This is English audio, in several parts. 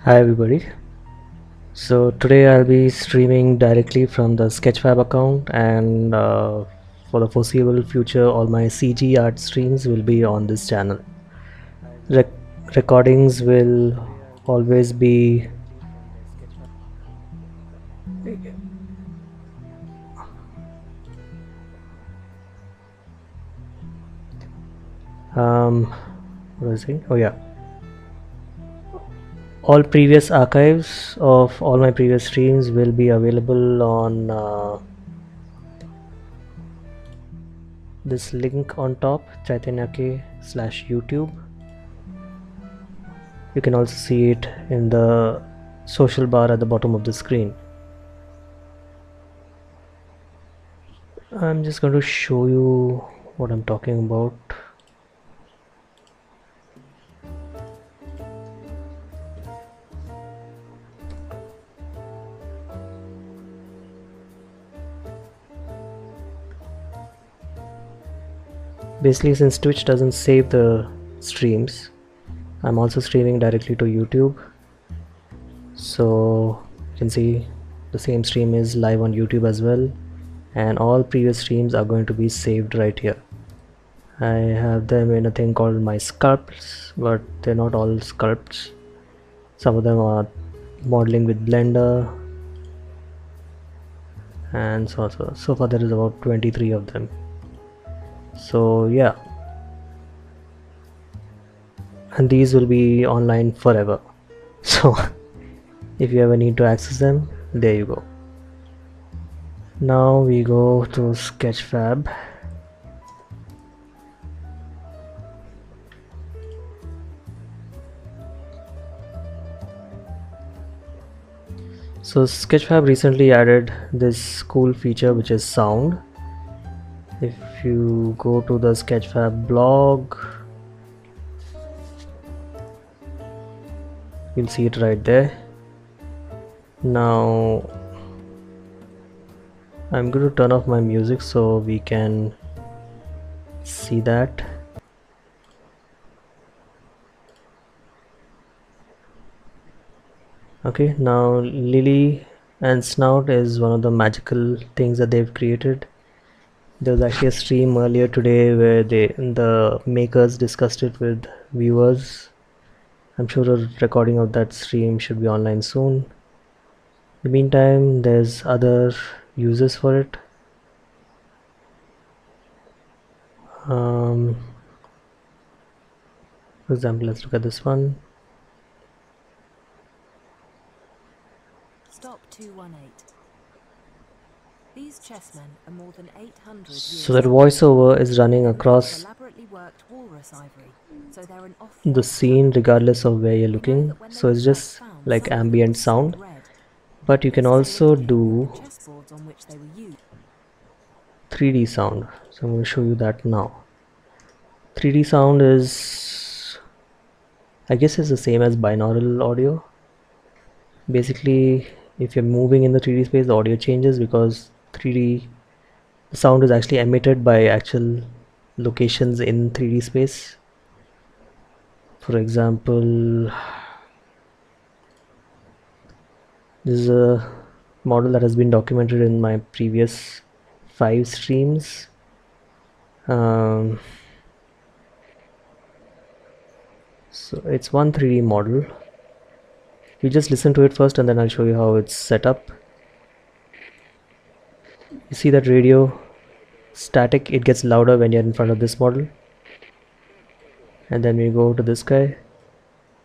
Hi everybody. So today I'll be streaming directly from the Sketchfab account, and for the foreseeable future all my CG art streams will be on this channel. Rec Recordings will always be what was it? Oh yeah. All previous archives of all my previous streams will be available on this link on top, chaitanyake/YouTube. You can also see it in the social bar at the bottom of the screen. I'm just going to show you what I'm talking about. Basically, since Twitch doesn't save the streams, I'm also streaming directly to YouTube. So you can see the same stream is live on YouTube as well, and all previous streams are going to be saved right here. I have them in a thing called my sculpts, but they're not all sculpts. Some of them are modeling with Blender, and so far there is about 23 of them. So yeah, and these will be online forever. So if you ever need to access them, there you go. Now we go to Sketchfab. So Sketchfab recently added this cool feature which is sound. If you go to the Sketchfab blog, you'll see it right there. Now I'm going to turn off my music so we can see that. Okay, now Lily and Snout is one of the magical things that they've created. There was actually a stream earlier today where the makers discussed it with viewers. I'm sure a recording of that stream should be online soon. In the meantime, there's other uses for it. For example, let's look at this one. Stop 218. These chessmen are more than 800 years So that voiceover is running across elaborately worked walrus ivory, so they're an the scene regardless of where you're looking. So it's just like ambient sound. But you can also do 3D sound. So I'm going to show you that now. 3D sound is, I guess, is the same as binaural audio. Basically, if you're moving in the 3D space, the audio changes because 3D the sound is actually emitted by actual locations in 3D space. For example, this is a model that has been documented in my previous 5 streams. So it's one 3D model. You just listen to it first and then I'll show you how it's set up. You see that radio static, it gets louder when you're in front of this model. And then we go to this guy.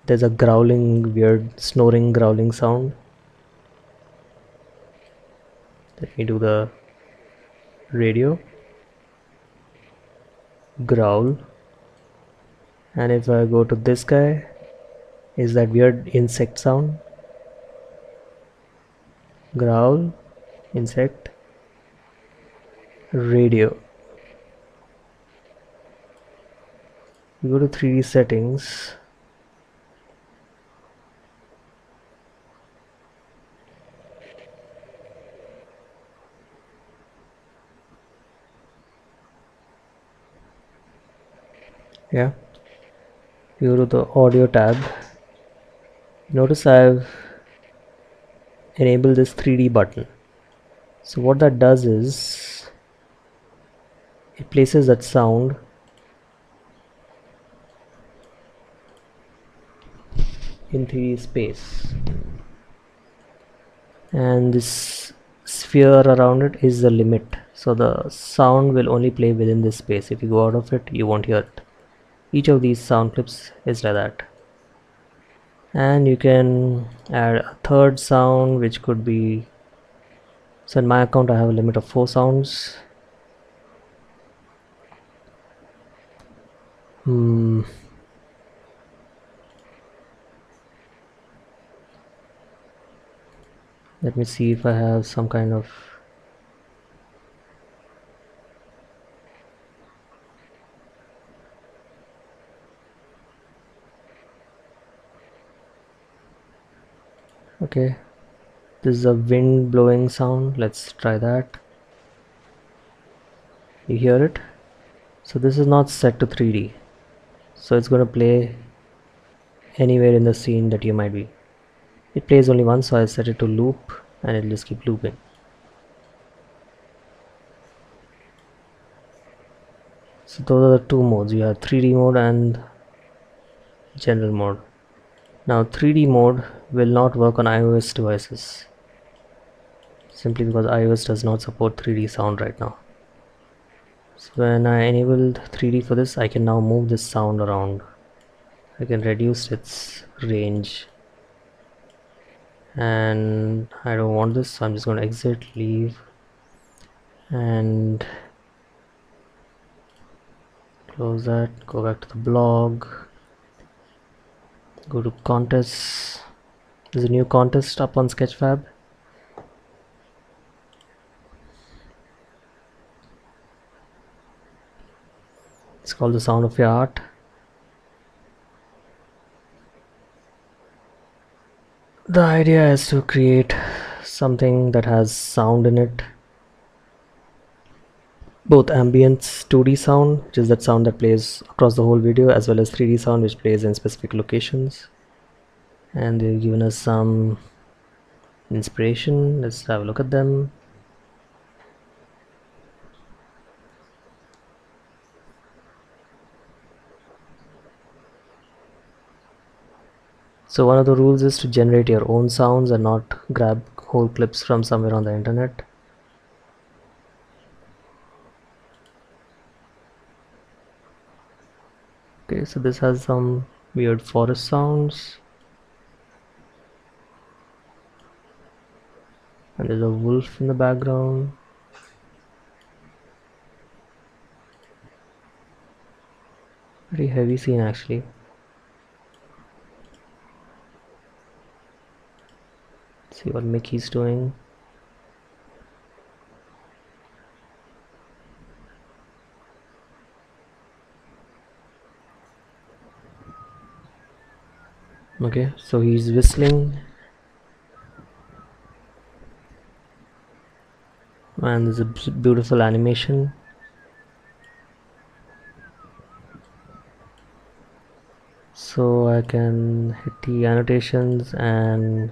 There's a growling, weird snoring growling sound. Let me do the radio. Growl. And if I go to this guy, is that weird insect sound. Growl, insect, radio. You go to 3D settings. Yeah, you go to the audio tab. Notice I've enabled this 3D button. So what that does is it places that sound in 3D space, and this sphere around it is the limit, so the sound will only play within this space. If you go out of it, you won't hear it. Each of these sound clips is like that. And you can add a third sound, which could be, so in my account I have a limit of 4 sounds. Let me see if I have some kind of, okay, this is a wind blowing sound. Let's try that. You hear it? So this is not set to 3D, so it's going to play anywhere in the scene that you might be. It plays only once, so I set it to loop and it'll just keep looping. So those are the two modes. You have 3D mode and general mode. Now 3D mode will not work on iOS devices, simply because iOS does not support 3D sound right now. So when I enabled 3D for this, I can now move this sound around. I can reduce its range, and I don't want this, so I'm just going to exit, leave, and close that. Go back to the blog, go to contests. There's a new contest up on Sketchfab. It's called the Sound of Your Art. The idea is to create something that has sound in it, both ambience 2D sound, which is that sound that plays across the whole video, as well as 3D sound, which plays in specific locations. And they've given us some inspiration. Let's have a look at them. So one of the rules is to generate your own sounds and not grab whole clips from somewhere on the internet. Okay, so this has some weird forest sounds, and there's a wolf in the background. Pretty heavy scene actually. See what Mickey's doing. Okay, so he's whistling, and there's a beautiful animation. So I can hit the annotations, and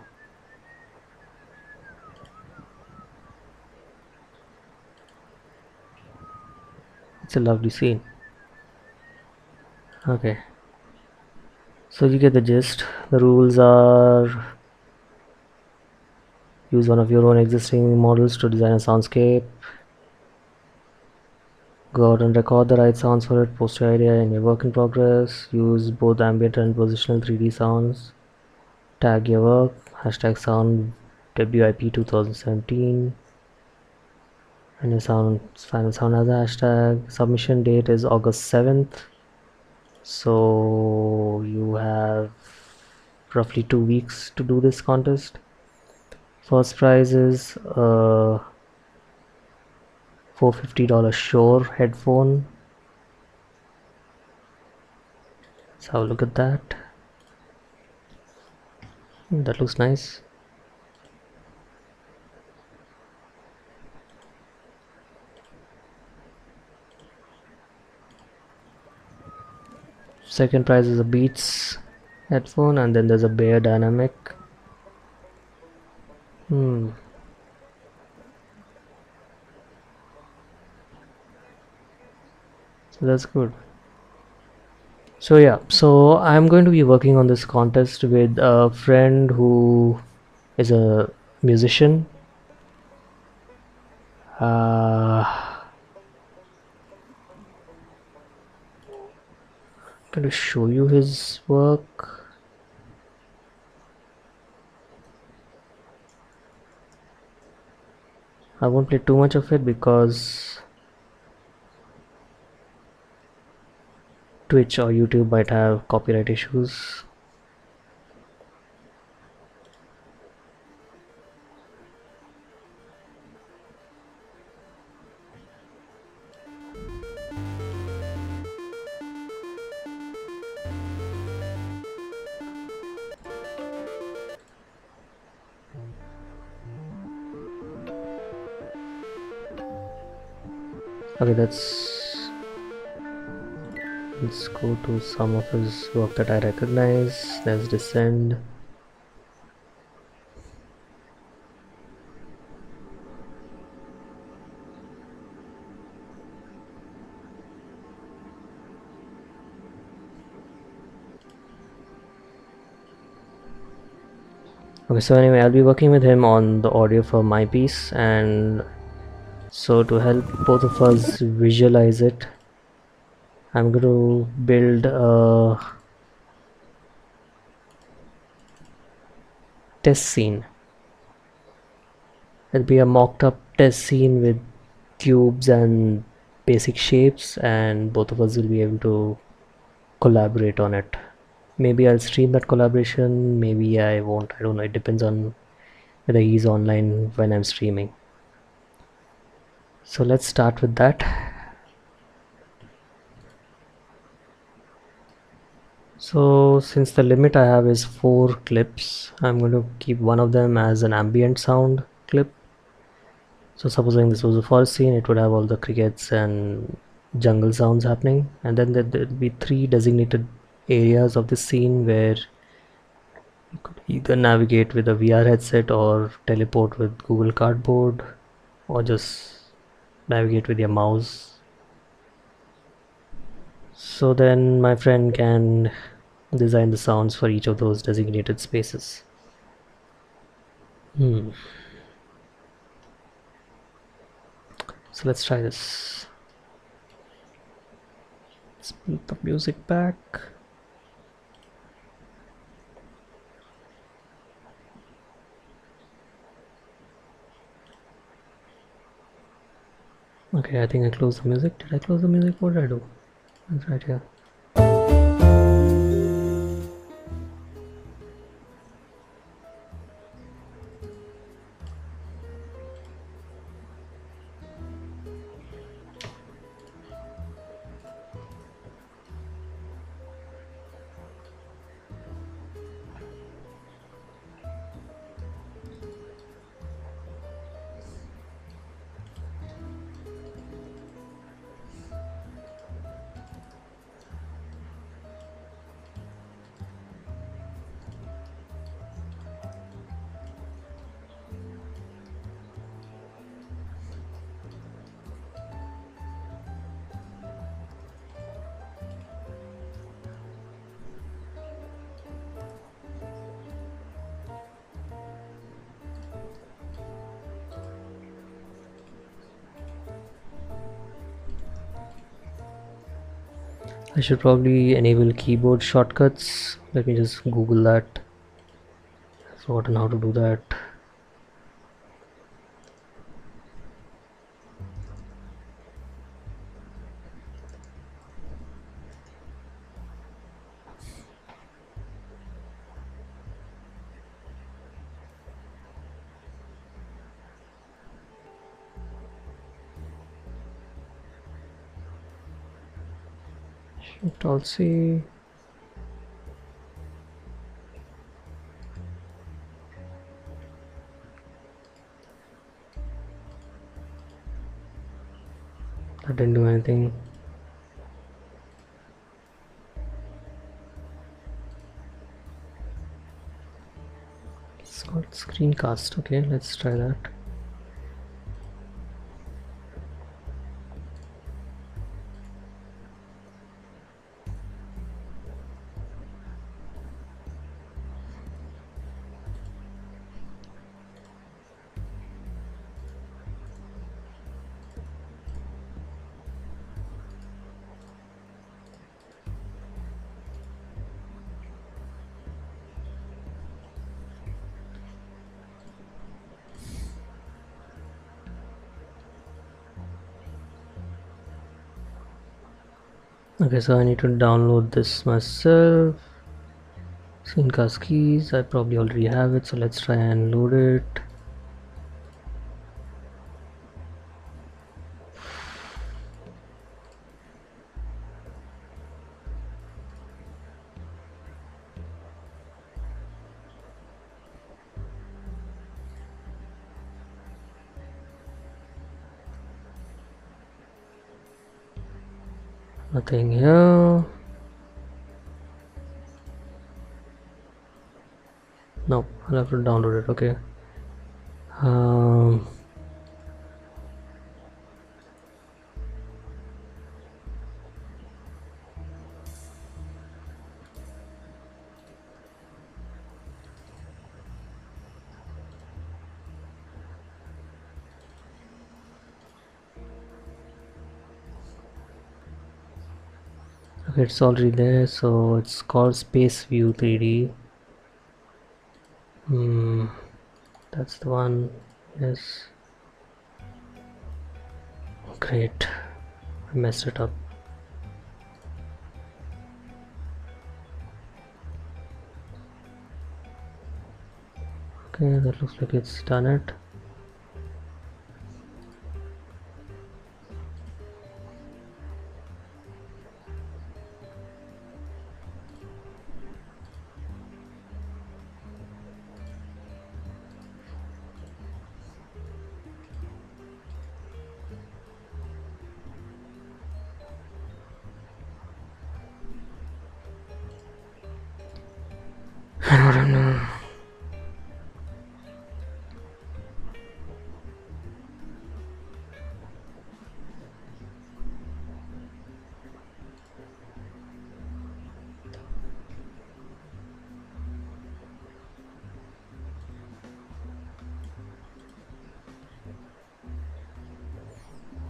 it's a lovely scene. Okay, so you get the gist. The rules are: use one of your own existing models to design a soundscape, go out and record the right sounds for it, post your idea in your work in progress, use both ambient and positional 3D sounds, tag your work, hashtag sound WIP 2017, and your final sound has a hashtag. Submission date is August 7th, so you have roughly 2 weeks to do this contest. First prize is a $450 Shure headphone. Let's have a look at that. That looks nice. Second prize is a Beats headphone, and then there's a Bear dynamic. So that's good. So yeah, so I'm going to be working on this contest with a friend who is a musician. Going to show you his work. I won't play too much of it because Twitch or YouTube might have copyright issues. Okay, let's go to some of his work that I recognize. There's Descend. Okay, so anyway, I'll be working with him on the audio for my piece, and so to help both of us visualize it, I'm going to build a test scene. It'll be a mocked up test scene with cubes and basic shapes, and both of us will be able to collaborate on it. Maybe I'll stream that collaboration, maybe I won't, I don't know, it depends on whether he's online when I'm streaming. So let's start with that. So since the limit I have is 4 clips, I'm going to keep one of them as an ambient sound clip. So supposing this was a forest scene, it would have all the crickets and jungle sounds happening, and then there'll be 3 designated areas of the scene where you could either navigate with a VR headset or teleport with Google Cardboard, or just navigate with your mouse. So then my friend can design the sounds for each of those designated spaces. So let's try this. Let's put the music back. Okay, I think I closed the music. Did I close the music? What did I do? It's right here. I should probably enable keyboard shortcuts. Let me just Google that. I've forgotten how to do that. Control C. That didn't do anything. Screencast. Okay, let's try that. Okay, so I need to download this myself. Screencast keys, I probably already have it, so let's try and load it. Nothing here. No, I'll have to download it. Okay. Um, okay, it's already there. So it's called Space View 3D. That's the one. Yes. Great. I messed it up. Okay, that looks like it's done it. I don't know.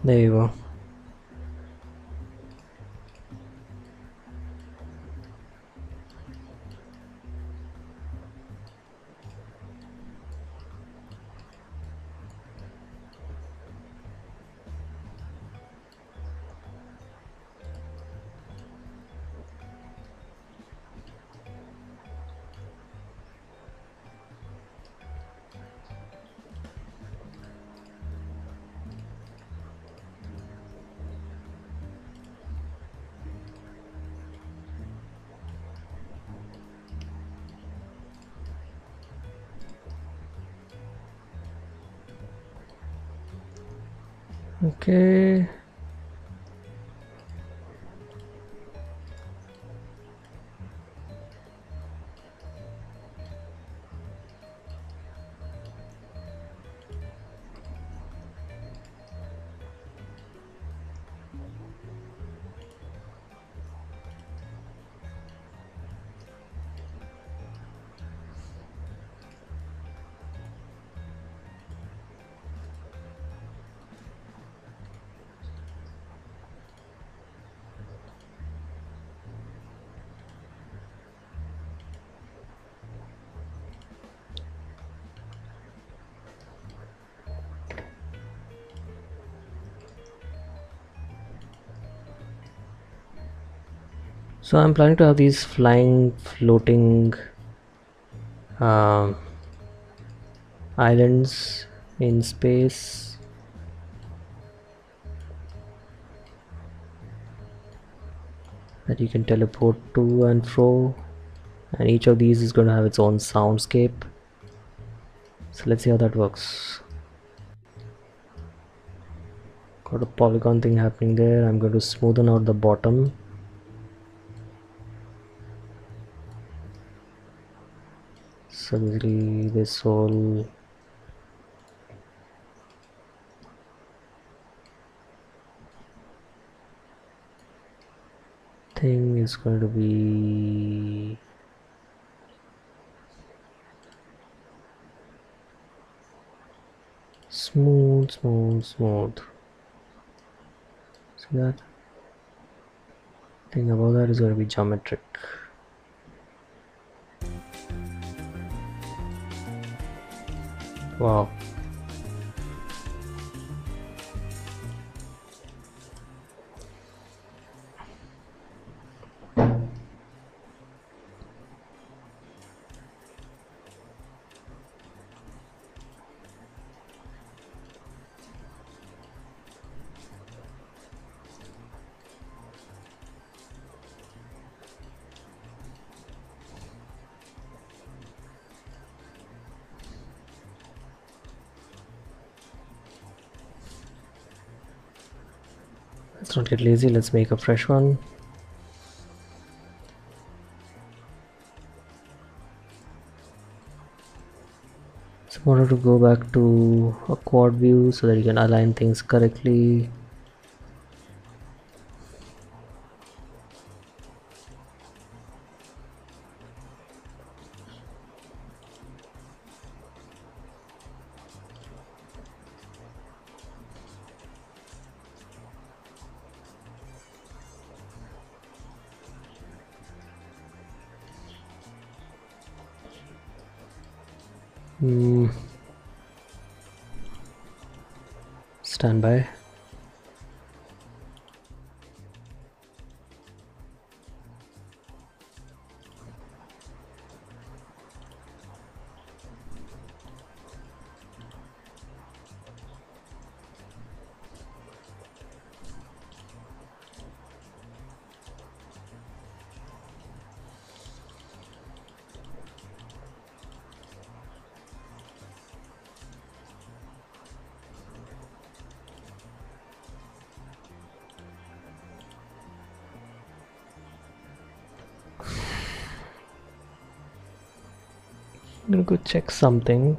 There you go. Okay. So I'm planning to have these flying, floating um, islands in space. That you can teleport to and fro, and each of these is going to have its own soundscape. So let's see how that works. Got a polygon thing happening there. I'm going to smoothen out the bottom. So basically this whole thing is going to be smooth. See that? Thing about that is going to be geometric. Wow. Let's not get lazy, let's make a fresh one. So I wanted to go back to a quad view so that you can align things correctly. Stand by. I'm gonna go check something.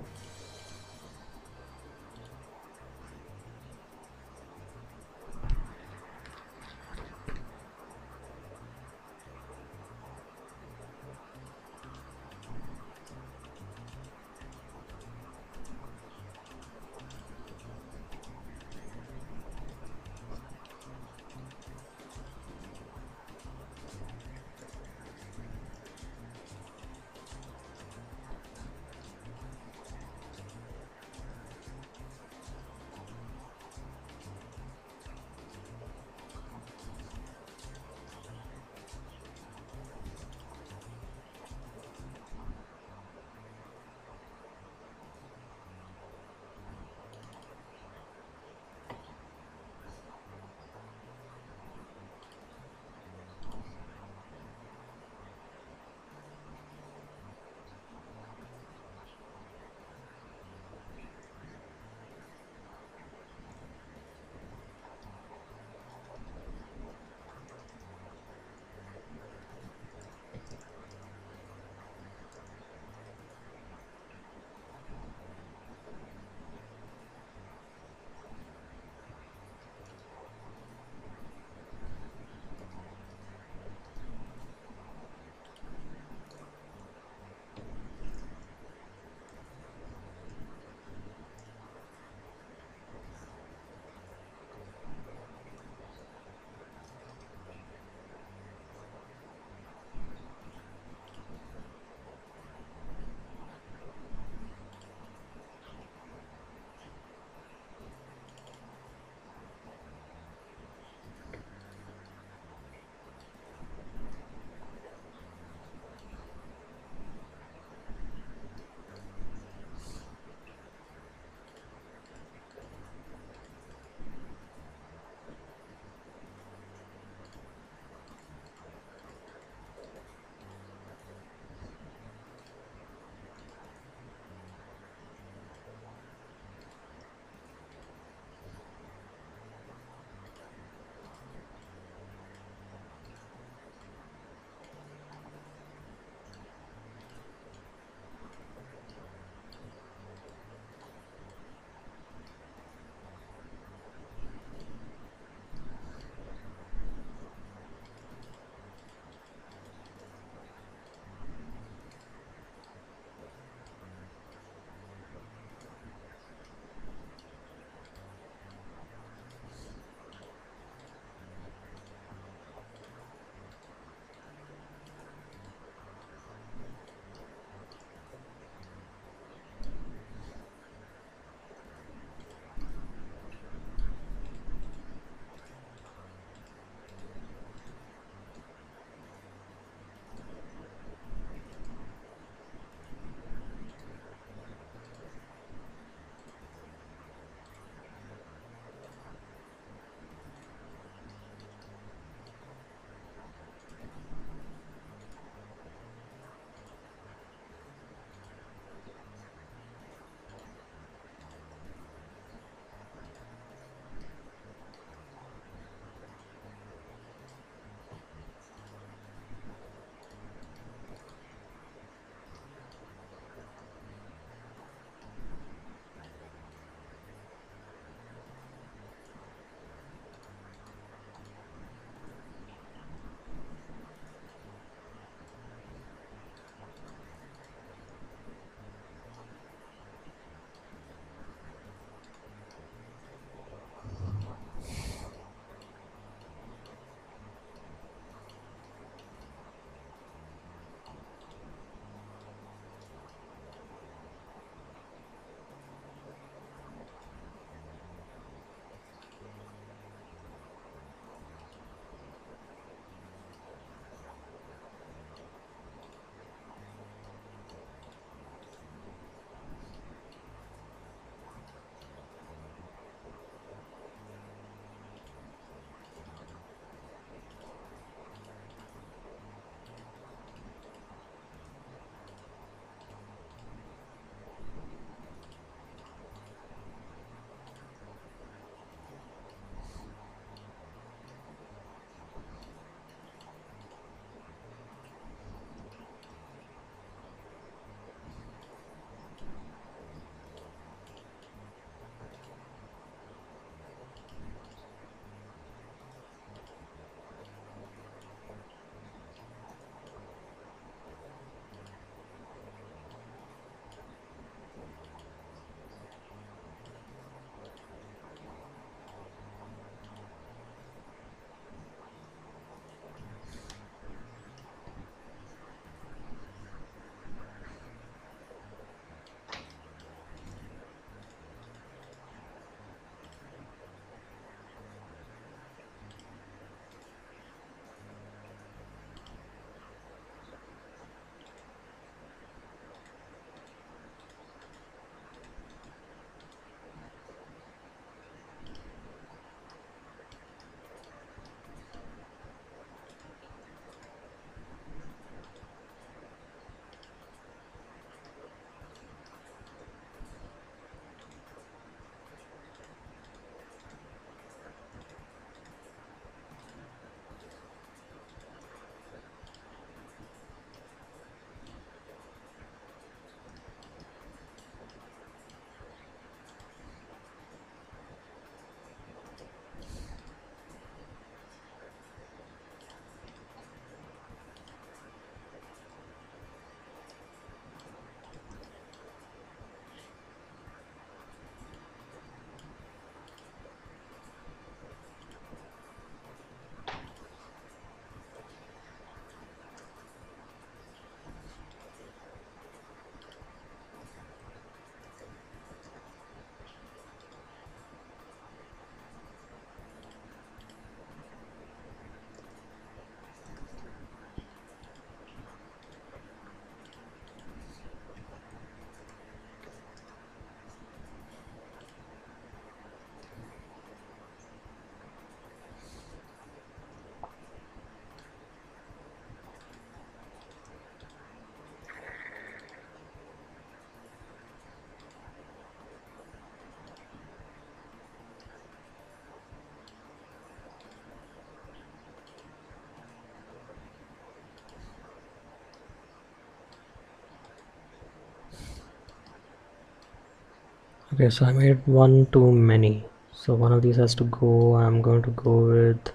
Okay, so I made one too many. So one of these has to go. I'm going to go with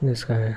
this guy.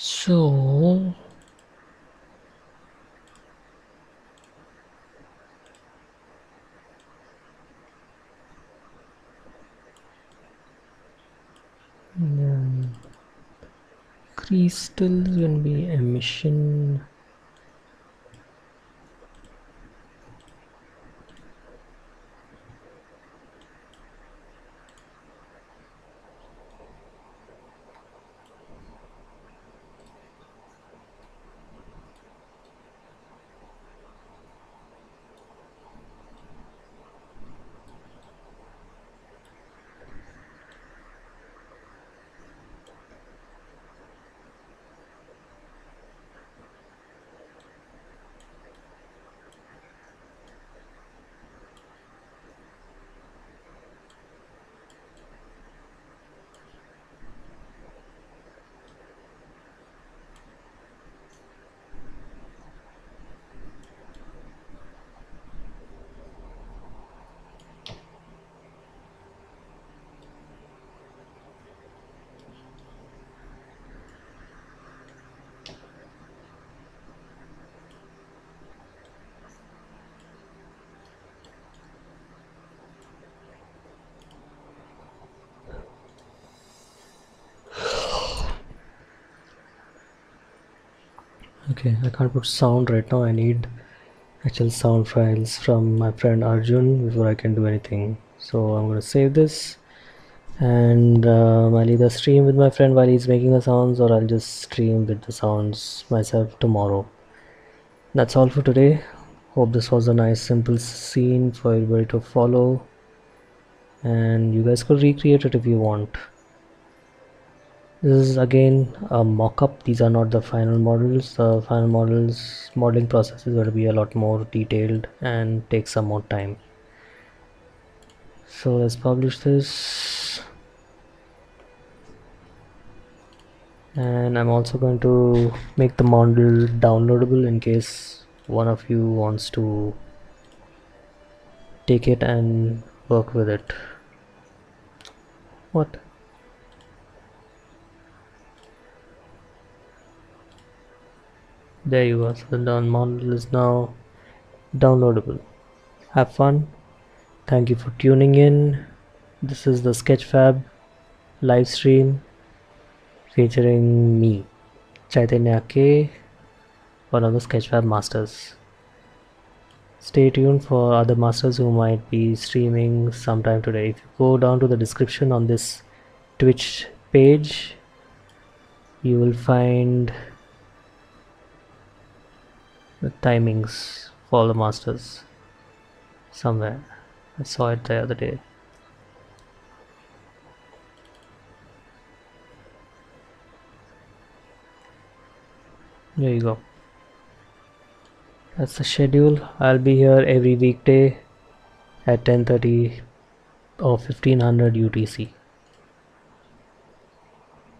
So then crystal is going to be emission. Okay, I can't put sound right now. I need actual sound files from my friend Arjun before I can do anything. So I'm gonna save this, and I'll either stream with my friend while he's making the sounds, or I'll just stream with the sounds myself tomorrow. That's all for today. Hope this was a nice simple scene for everybody to follow, and you guys could recreate it if you want. This is again a mock-up. These are not the final models. The final models modeling process is going to be a lot more detailed and take some more time. So let's publish this, and I'm also going to make the model downloadable in case one of you wants to take it and work with it. What? There you go. So the model is now downloadable. Have fun. Thank you for tuning in. This is the Sketchfab live stream featuring me, Chaitanya K, one of the Sketchfab masters. Stay tuned for other masters who might be streaming sometime today. If you go down to the description on this Twitch page, you will find the timings for the masters somewhere. I saw it the other day. There you go. That's the schedule. I'll be here every weekday at 10:30 or 1500 UTC.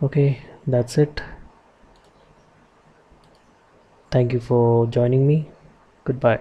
Okay, that's it. Thank you for joining me. Goodbye.